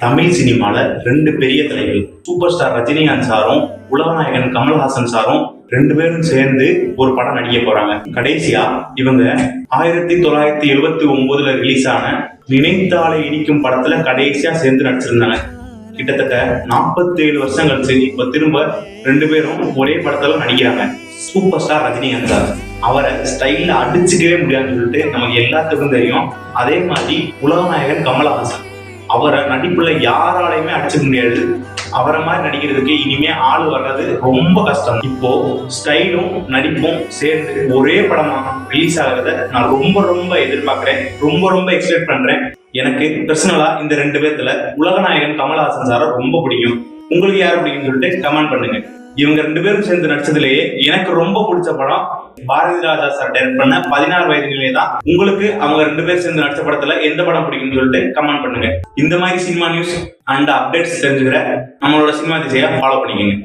தமிழ் சினிமால ரெண்டு பெரிய தலைகள் சூப்பர் ஸ்டார் ரஜினிகாந்த் சாரும் உலகநாயகன் கமல்ஹாசன் சாரும் ரெண்டு பேரும் சேர்ந்து ஒரு படம் நடிக்க போறாங்க. கடைசியா இவங்க 1979 ரிலீஸ் ஆன நினைத்தாலே இனிக்கும் படத்துல கடைசியா சேர்ந்து நடிச்சிருந்தாங்க. கிட்டத்தட்ட 47 வருஷம் கழிச்சு இப்ப திரும்ப ரெண்டு பேரும் ஒரே படத்துல நடிக்கிறாங்க. சூப்பர் ஸ்டார் ரஜினிகாந்த் சார் அவரை ஸ்டைல்ல அடிச்சுக்கவே முடியாதுன்னு சொல்லிட்டு நமக்கு எல்லாத்துக்கும் தெரியும். அதே மாதிரி உலகநாயகன் கமல்ஹாசன் அவரை நடிப்புல யாராலையுமே அடிச்சுக்க முடியாது. அவரை மாதிரி நடிக்கிறதுக்கு இனிமே ஆள் வர்றது ரொம்ப கஷ்டம். இப்போ ஸ்டைலும் நடிப்பும் சேர்ந்து ஒரே படமா ரிலீஸ் ஆகிறத நான் ரொம்ப எதிர்பார்க்கிறேன், ரொம்ப எக்ஸ்பெக்ட் பண்றேன். எனக்கு பர்சனலா இந்த ரெண்டு பேர்த்துல உலகநாயகன் கமல்ஹாசன் சாரை ரொம்ப பிடிக்கும். உங்களுக்கு யாரு பிடிக்கும்னு சொல்லிட்டு கமெண்ட் பண்ணுங்க. இவங்க ரெண்டு பேரும் சேர்ந்து நடிச்சதுலேயே எனக்கு ரொம்ப பிடிச்ச படம் பாரதி ராஜா சார் டைரக்ட் பண்ண 16 வயதிலே தான். உங்களுக்கு அவங்க ரெண்டு பேரும் சேர்ந்து நடிச்ச படத்துல எந்த படம் பிடிக்கும்னு சொல்லிட்டு கமெண்ட் பண்ணுங்க. இந்த மாதிரி சினிமா நியூஸ் அண்ட் அப்டேட்ஸ் தெரிஞ்சுக்கிற நம்மளோட சினிமா திசையை ஃபாலோ பண்ணிக்கோங்க.